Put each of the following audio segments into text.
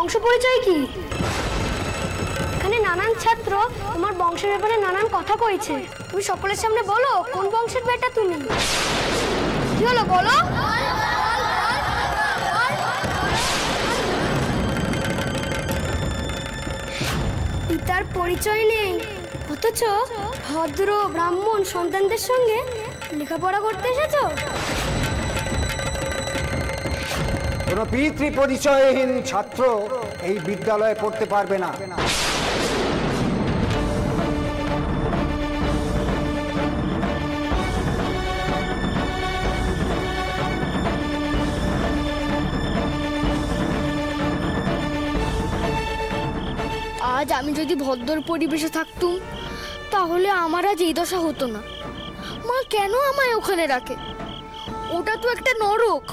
বংশ পরিচয় কি? এখানে নানান ছাত্র তোমার বংশের ব্যাপারে নানান কথা কইছে। তুমি সকলের সামনে বলো কোন বংশের বেটা তুমি। কি হলো বলো? পিতার পরিচয় নেই, অথচ ভদ্র ব্রাহ্মণ সন্তানদের সঙ্গে লেখাপড়া করতে এসেছো। কোনো পিতৃ পরিচয়হীন ছাত্র এই বিদ্যালয়ে পড়তে পারবে না। আজ আমি যদি ভদ্র পরিবেশে থাকতুম তাহলে আমার আজ এই দশা হতো না। মা কেন আমায় ওখানে রাখে? ওটা তো একটা নরক।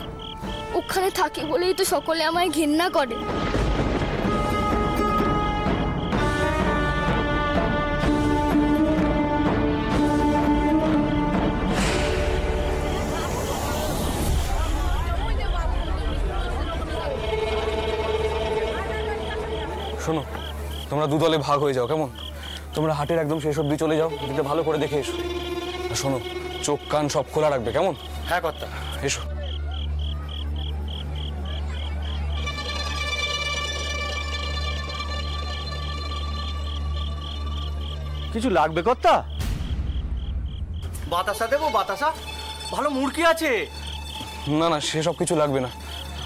ওখানে থাকি বলেই তো সকলে আমায় ঘৃণা করে। শোনো, তোমরা দুদলে ভাগ হয়ে যাও কেমন? তোমরা হাটের একদম শেষ অবধি চলে যাও, দিকটা ভালো করে দেখে এসো। আর শোনো, চোখ কান সব খোলা রাখবে কেমন? হ্যাঁ কর্তা। এসো। কিছু লাগবে কর্তা? বাতাসা দেবো? বাতাসা ভালো মুরগি আছে। না না, সেসব কিছু লাগবে না।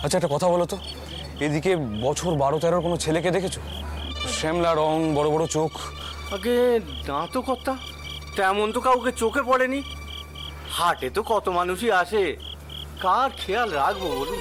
আচ্ছা একটা কথা বলো তো, এদিকে বছর 12-13 কোনো ছেলেকে দেখেছো? শ্যামলা রং, বড় বড় চোখ। আগে না তো কর্তা, তেমন তো কাউকে চোখে পড়েনি। হাটে তো কত মানুষই আসে, কার খেয়াল রাখবো বলুন?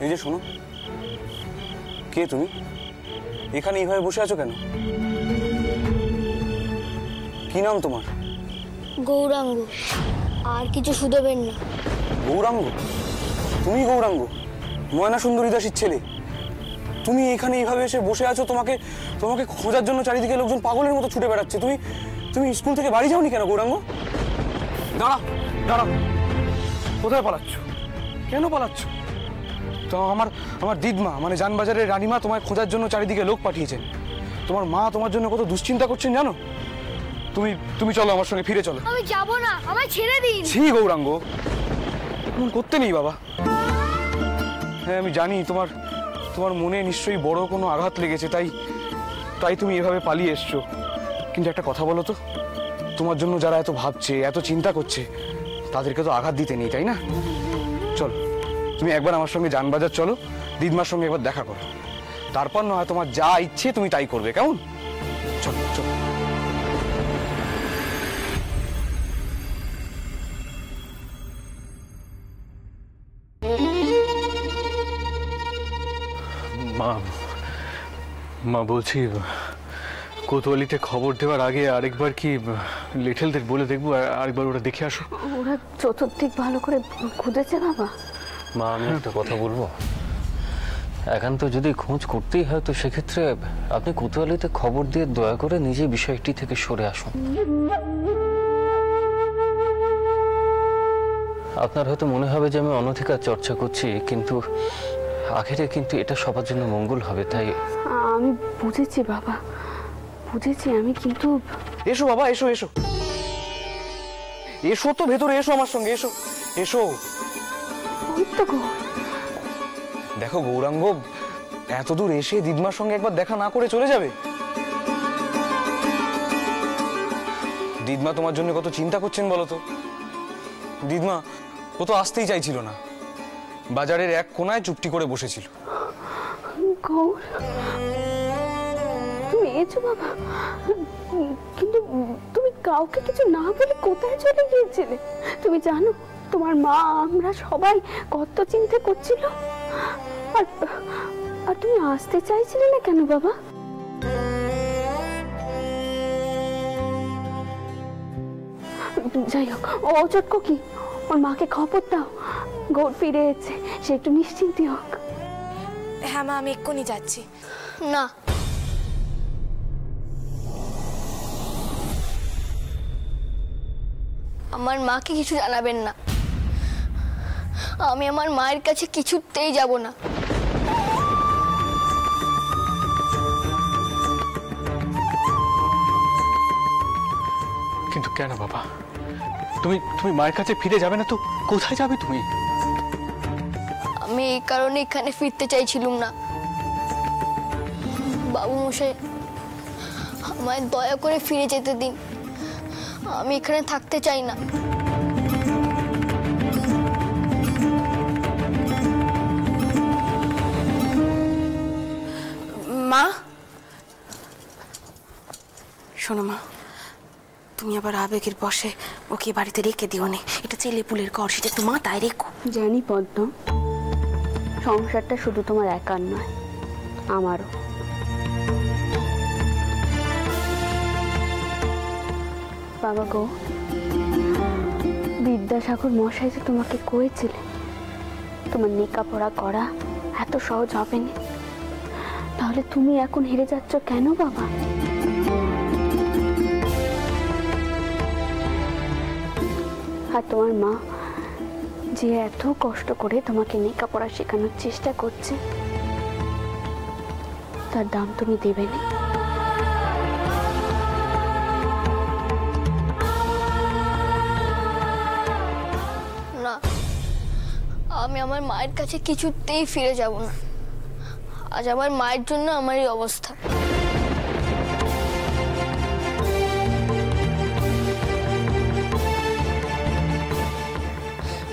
এই যে শোনো, কে তুমি? এখানে এইভাবে বসে আছো কেন? কি নাম তোমার? গৌরাঙ্গ। আর কিছু শুধবেন না। গৌরাঙ্গ? তুমি গৌরাঙ্গ, ময়না সুন্দরী দাসীর ছেলে? তুমি এখানে এইভাবে এসে বসে আছো? তোমাকে তোমাকে খোঁজার জন্য চারিদিকে লোকজন পাগলের মতো ছুটে বেড়াচ্ছে। তুমি তুমি স্কুল থেকে বাড়ি যাওনি কেন গৌরাঙ্গ? দাঁড়াও দাঁড়াও, কোথায় পালাচ্ছ? কেন পালাচ্ছ? তো আমার দিদমা মানে জানবাজারের রানীমা তোমায় খোঁজার জন্য চারিদিকে লোক পাঠিয়েছেন। তোমার মা তোমার জন্য কত দুশ্চিন্তা করছেন জানো? তুমি তুমি চলো আমার সঙ্গে, ফিরে চলো। আমি যাব না, আমায় ছেড়ে দিন। ছি গৌরাঙ্গ, এমন করতে নেই বাবা। হ্যাঁ আমি জানি তোমার তোমার মনে নিশ্চয়ই বড় কোনো আঘাত লেগেছে, তাই তুমি এভাবে পালিয়ে এসছো। কিন্তু একটা কথা বলো তো, তোমার জন্য যারা এত ভাবছে, এত চিন্তা করছে, তাদেরকে তো আঘাত দিতে নেই, তাই না? চলো তুমি একবার আমার সঙ্গে জানবাজার চলো, দিদমার সঙ্গে একবার দেখা করো, তারপর নয় তোমার যা ইচ্ছে তুমি তাই করবে, কেমন? চলো চলো। মা মা বলছি, কোতোয়ালিতে খবর দেওয়ার আগে আরেকবার কি লিটলদের বলে দেখবো, আরেকবার ওরা দেখে আসো। ওরা চতুর্দিক ভালো করে খুঁজেছে বাবা। মা আমি একটা কথা বলবো, একান্ত যদি খোঁজ করতেই হয় তো সেক্ষেত্রে আপনি কোতোয়ালিতে খবর দিয়ে দয়া করে নিজে বিষয়টি থেকে সরে আসুন। আপনার হয়তো মনে হবে যে আমি অনধিকার চর্চা করছি, কিন্তু আখেরে কিন্তু এটা সবার জন্য মঙ্গল হবে। তাই আমি বুঝেছি বাবা, বুঝেছি আমি, কিন্তু এসো বাবা, এসো এসো এসো তো ভেতরে এসো, আমার সঙ্গে এসো এসো। দেখো গৌরাঙ্গ, এতদূর এসে দিদমার সঙ্গে একবার দেখা না করে চলে যাবে? দিদমা তোমার জন্য কত চিন্তা করছেন বলো তো। দিদমা ও তো আসতেই চাইছিল না, বাজারের এক কোনায় চুপটি করে বসেছিল। তুমি এসো বাবা, কিন্তু তুমি কাউকে কিছু না বলে কোথায় চলে গিয়েছিলে? তুমি জানো তোমার মা, আমরা সবাই কত চিন্তা করছিল। আর আর তুমি আসতে চাইছিলে না কেন বাবা? যাই হোক, ও চটকো কি, ওর মাকে খবর দাও, গৌর ফিরে এসেছে, সে একটু নিশ্চিন্তি হোক। হ্যাঁ মা, আমি এক্ষুনি যাচ্ছি। না, আমার মাকে কিছু জানাবেন না। আমি আমার মায়ের কাছে কিছুতেই যাব না। কিন্তু কেন বাবা? তুমি তুমি মায়ের কাছে ফিরে যাবে না তো কোথায় যাবে তুমি? আমি এই কারণে এখানে ফিরতে চাইছিলাম না। বাবু মশাই, আমায় দয়া করে ফিরে যেতে দিন। আমি এখানে থাকতে চাই না। মা, শোনো মা, তুমি আবার আবেগের বসে ওকে বাড়িতে রেখে দিও নে। এটা ছেলে পুলের ঘর, সেটা একটু মাথায় রেখো। জানি পদ্ম, সংসারটা শুধু তোমার একার নয়, আমারও। বাবা গো, বিদ্যাসাগর মশাই যে তোমাকে কয়েছিলেন তোমার লেখাপড়া করা এত সহজ হবে না, তাহলে তুমি এখন হেরে যাচ্ছ কেন বাবা? আর তোমার মা যে এত কষ্ট করে তোমাকে লেখাপড়া শেখানোর চেষ্টা করছে, তার দাম তুমি দেবে না। না, আমি আমার মায়ের কাছে কিছুতেই ফিরে যাব না। আজ আমার মায়ের জন্য আমার এই অবস্থা।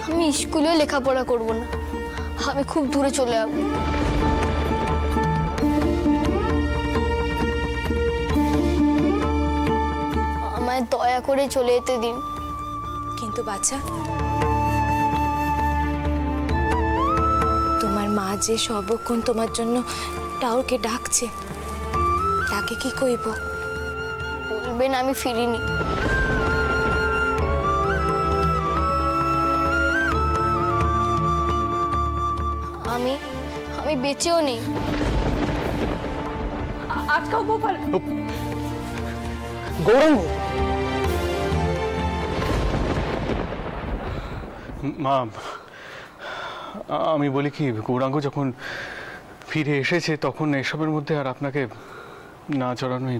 আমি স্কুলেও লেখাপড়া করব না, আমি খুব দূরে চলে যাব। আমায় দয়া করে চলে যেতে দিন। কিন্তু বাচ্চা, তোমার মা যে সর্বক্ষণ তোমার জন্য টাওরকে ডাকছে, তাকে কি কইব? বলবেন আমি ফিরিনি। আমি বেঁচেও নেই। আজকাল গোপাল, গৌরাঙ্গ, মা আমি বলি কি, গৌরাঙ্গ যখন ফিরে এসেছে তখন এসবের মধ্যে আর আপনাকে না জড়ানোই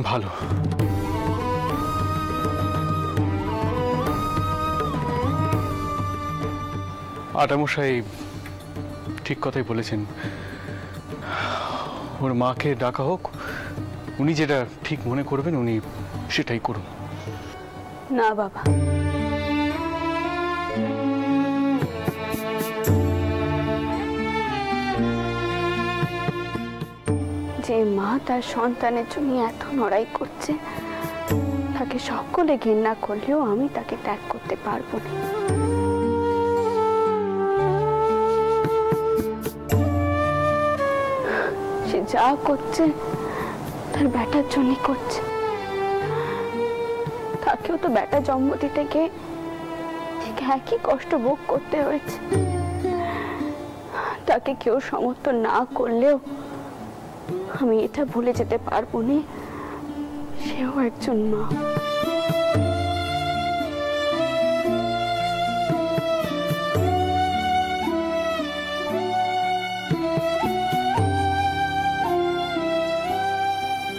ভালো। আটামশাই ঠিক কথাই বলেছেন, ওর মাকে ডাকা হোক, উনি যেটা ঠিক মনে করবেন উনি সেটাই করুন। না বাবা, যে মা তার সন্তানের জন্য এত লড়াই করছে, তাকে সকলে ঘৃণা করলেও আমি তাকে ত্যাগ করতে পারবো না। সে যা করছে তার বেটার জন্য করছে। তাকেও তো বেটা জন্ম দিতে গিয়ে একই কষ্ট ভোগ করতে হয়েছে। তাকে কেউ সমর্থন না করলেও আমি এটা ভুলে যেতে পারবো না, সেও একজন মা।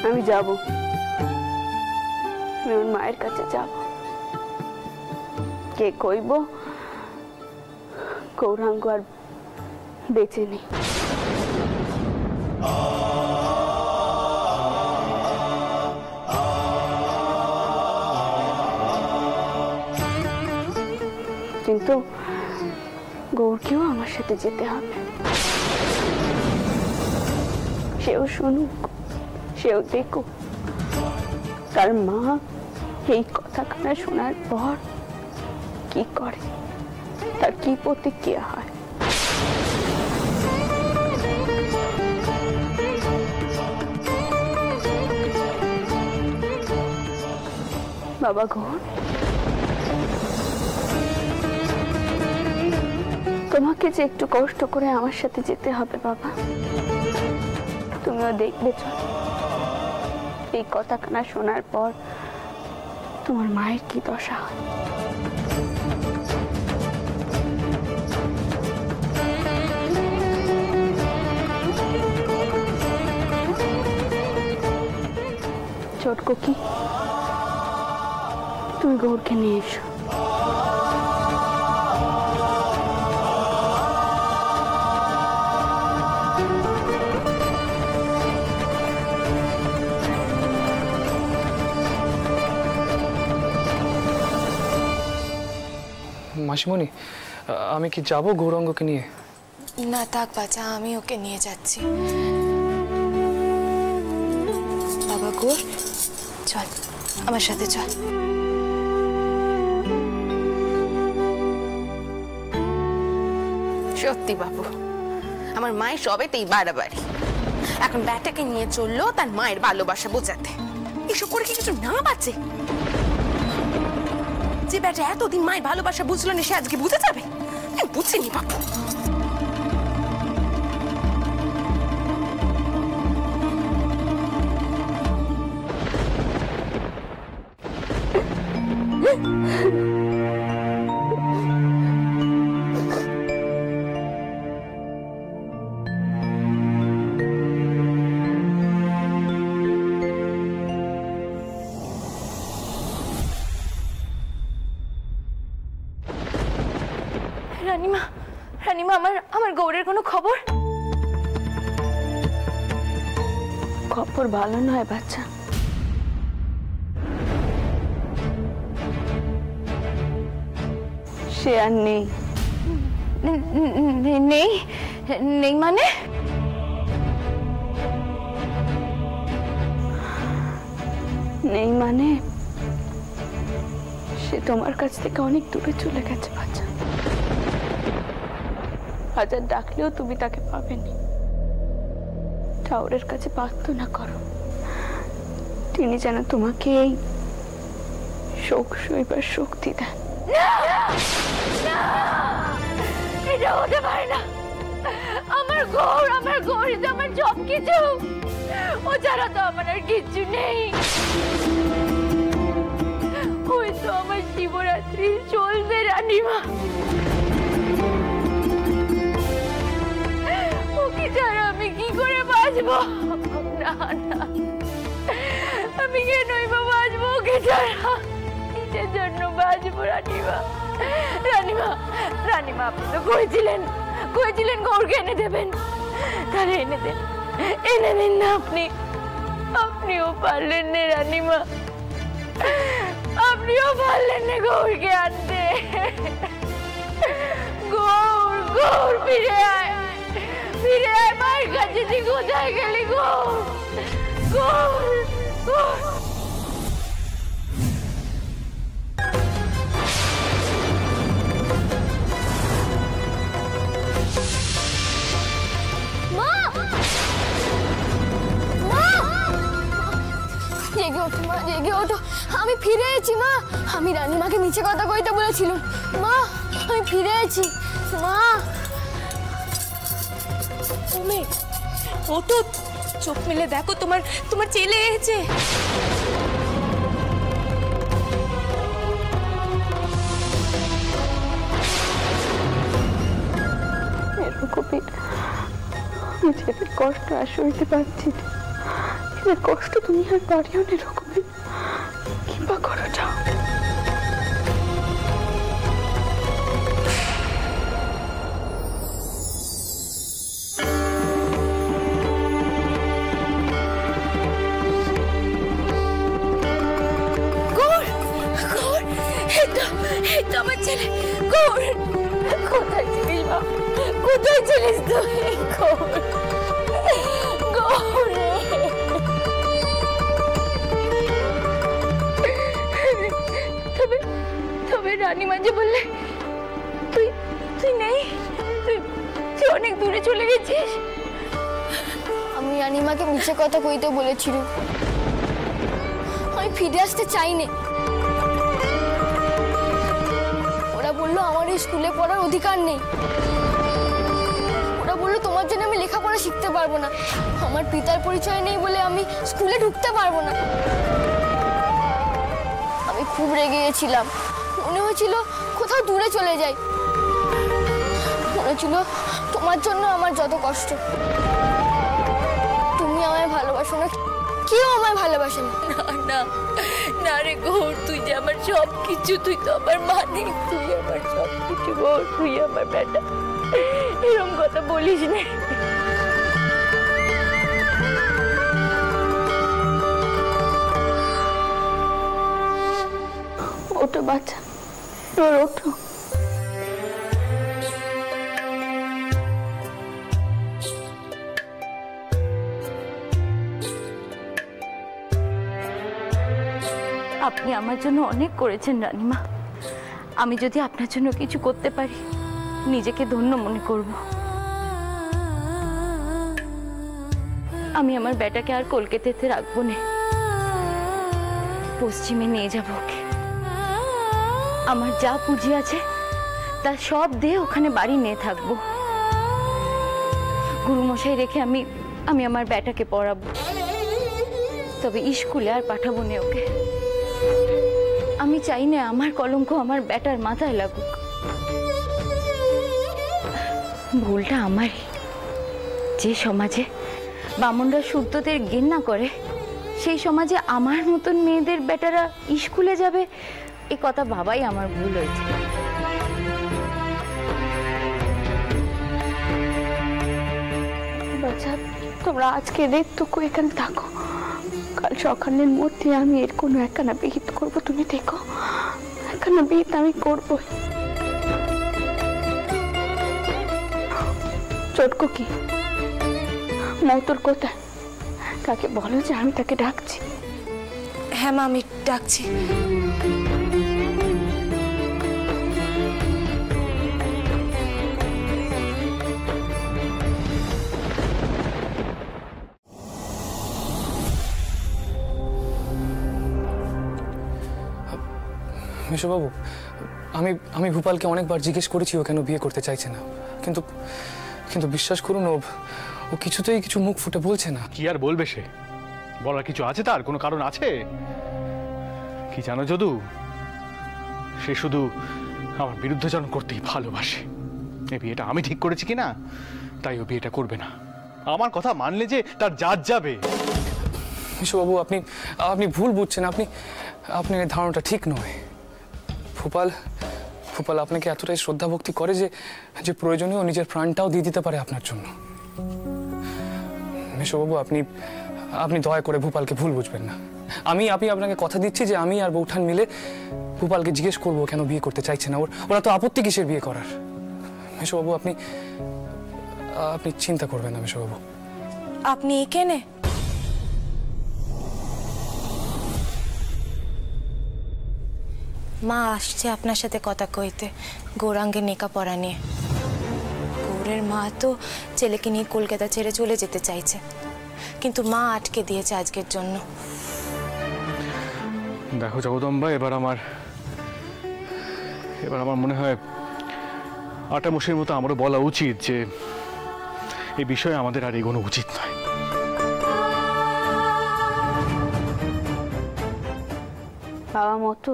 আমি যাব, আমি ওর মায়ের কাছে যাব। কে কইব গৌরাঙ্গ আর বেঁচে নেই। কিন্তু গৌরকেও আমার সাথে যেতে হবে। সেও শুনুক, সেও দেখুক তার মা এই কথাখানা শোনার পর কি করে, তার কি প্রতিক্রিয়া হয়। বাবা গৌর, তোমাকে যে একটু কষ্ট করে আমার সাথে যেতে হবে বাবা, তুমিও দেখবে চল এই কথাখানা শোনার পর তোমার মায়ের কি দশা হয়। ছোট কি তুমি গৌরকে নিয়ে এসো। মাসিমণি, আমি কি যাব গৌরাঙ্গকে নিয়ে? না থাক বাচ্চা, আমি ওকে নিয়ে যাচ্ছি। বাবা গৌর, চল আমার সাথে চল। সত্যি বাবু, আমার মায়ের সবেতেই বাড়াবাড়ি। এখন ব্যাটাকে নিয়ে চললো তার মায়ের ভালোবাসা বোঝাতে। এসব করে কি কিছু না বাঁচে? যে ব্যাটা এতদিন মায়ের ভালোবাসা বুঝলো না, সে আজকে বুঝে যাবে? বুঝিনি বাবু। রানীমা, রানীমা, আমার গৌরের কোনো খবর? খবর ভালো নয় বাচ্চা। সে আর নেই। নেই? নেই মানে? নেই মানে সে তোমার কাছ থেকে অনেক দূরে চলে গেছে বাচ্চা। হাজার ডাকলেও তুমি তাকে পাবেনি। ঠাকুরের কাছে প্রার্থনা করো, তিনি যেন তোমাকে এই শোক সইবার শক্তি দেন। এটা হতে পারে না। আমার গৌর তো আমার সব কিছু। ও ছাড়া তো আমার আর কিচ্ছু নেই। ওই তো আমার শিবরাত্রি চলছে রানীমা। ওকে ছাড়া আমি কি করে বাঁচবো? না না, আমি কেনই বা বাঁচবো ওকে ছাড়া? নিজের জন্য বাঁচবো রানীমা। রানীমা, রানীমা, আপনি তো করেছিলেন গৌরকে এনে দেবেন। তাহলে এনে দেন, এনে দিন না আপনি। আপনিও পারলেন না রানীমা, আপনিও পারলেন না গৌরকে আনতে। গৌর, গৌর ফিরে আয়, ফিরে আয় মায়ের কাছে। তুই কোথায় গেলি গৌর? গৌর, গৌর। জেগে ওঠো মা, জেগে ওঠো। আমি ফিরে এসেছি মা। আমি রানীমাকে মিছে কথা কইতে বলেছিলাম মা। আমি ফিরে এসেছি মা। ও তো চোখ মেলে দেখো, তোমার ছেলে এসেছে। নিজেদের কষ্ট আর সইতে পারছি না। এদের কষ্ট তুমি আর পারিও না রকমের। কিংবা করো যাও। আমার ছেলে গৌর, কোথায় ছিলিস বাবা? কোথায় ছিলিস তুই গৌর? গৌর, তবে রানীমা যে বললে তুই তুই নেই, তুই অনেক দূরে চলে গেছিস। আমি রানীমাকে মিছে কথা কইতে বলেছিল, আমি ফিরে আসতে চাইনি। ওরা বললো আমার এই স্কুলে পড়ার অধিকার নেই। ওরা বললো তোমার জন্য আমি লেখাপড়া শিখতে পারবো না, আমার পিতার পরিচয় নেই বলে আমি স্কুলে ঢুকতে পারবো না। আমি খুব রেগে গেছিলাম, মনে হয়েছিল কোথাও দূরে চলে যাই। মনে হয়েছিল তোমার জন্য আমার যত কষ্ট। তুমি আমায় ভালোবাসো না, কেউ আমায় ভালোবাসে না। না না রে গৌর, তুই যে আমার সব কিছু, তুই তো আমার মানে, তুই আমার সব কিছু গৌর, তুই আমার বেটা। এরকম কথা বলিস না। ওঠো বাচ্চা, তোর ওঠো। আপনি আমার জন্য অনেক করেছেন রানীমা। আমি যদি আপনার জন্য কিছু করতে পারি নিজেকে ধন্য মনে করব। আমি আমার বেটাকে আর কলকাতাতে রাখবো না, পশ্চিমে নিয়ে যাবো ওকে। আমার যা পুঁজি আছে তা সব দিয়ে ওখানে বাড়ি নিয়ে থাকবো। গুরুমশাই রেখে আমি আমার বেটাকে পড়াবো, তবে স্কুলে আর পাঠাবো না ওকে। আমি চাই না আমার কলঙ্ক আমার বেটার মাথায় লাগুক। ভুলটা আমারই। যে সমাজে বামুনরা শুদ্ধদের ঘৃণা করে, সেই সমাজে আমার মতন মেয়েদের বেটারা স্কুলে যাবে, এ কথা ভাবাই আমার ভুল হয়েছে। বাচ্চা, তোমরা আজকে দেখতো এখানে থাকো, কাল সকালের মধ্যে আমি এর কোনো একখানা বিহিত করবো। তুমি দেখো, একখানা বিহিত আমি করবো। চটকো কি মৌতর কোথায়? তাকে বলো যে আমি তাকে ডাকছি। হ্যাঁ মা, আমি ডাকছি। মেশোবাবু, আমি ভূপালকে অনেকবার জিজ্ঞেস করেছি ও কেন বিয়ে করতে চাইছে না, কিন্তু কিন্তু বিশ্বাস করুন ও কিছুতেই কিছু মুখ ফুটে বলছে না। কি আর বলবে সে? বলার কিছু আছে? তার কোনো কারণ আছে কি জানো যদু? সে শুধু আমার বিরুদ্ধাচরণ করতেই ভালোবাসে। এই বিয়েটা আমি ঠিক করেছি কিনা তাই ও বিয়েটা করবে না। আমার কথা মানলে যে তার জাত যাবে। মেশোবাবু, আপনি ভুল বুঝছেন। আপনার এই ধারণাটা ঠিক নয়। ভূপাল আপনাকে এতটাই শ্রদ্ধা ভক্তি করে যে প্রয়োজনীয় নিজের প্রাণটাও দিয়ে দিতে পারে আপনার জন্য। মেশোবাবু, আপনি দয়া করে ভূপালকে ভুল বুঝবেন না। আমি আপনাকে কথা দিচ্ছি যে আমি আর বৌঠান মিলে ভূপালকে জিজ্ঞেস করবো কেন বিয়ে করতে চাইছে না। ওরা তো আপত্তি কিসের বিয়ে করার? মেশোবাবু, আপনি চিন্তা করবেন না মেশোবাবু। আপনি এখানে? মা আসছে আপনার সাথে কথা কইতে গৌরাঙ্গের লেখাপড়া নিয়ে। গৌরের মা তো ছেলেকে নিয়ে কলকাতা ছেড়ে চলে যেতে চাইছে, কিন্তু মা আটকে দিয়েছে আজকের জন্য। দেখো জগদম্বা, এবার আমার মনে হয় আটামশির মতো আমারও বলা উচিত যে এই বিষয়ে আমাদের আর এগোনো উচিত নয়। বাবা মতো,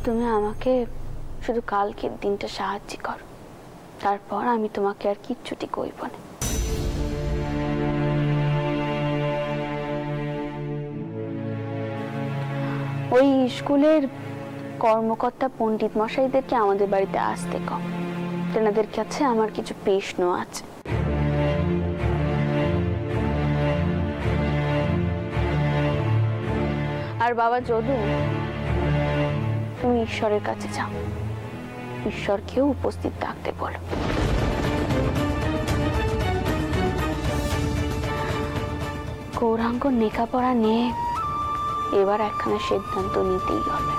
তুমি আমাকে শুধু কালকের দিনটা সাহায্য করো, তারপর আমি তোমাকে আর কিচ্ছুটি কইব না। ওই স্কুলের কর্মকর্তা পণ্ডিত মশাইদেরকে আমাদের বাড়িতে আসতে কম। তেনাদের কাছে আমার কিছু প্রশ্ন আছে। আর বাবা যদু, তুমি ঈশ্বরের কাছে যাও, ঈশ্বরকেও উপস্থিত থাকতে বলো। গৌরাঙ্গ লেখাপড়া নিয়ে এবার একখানা সিদ্ধান্ত নিতেই হবে।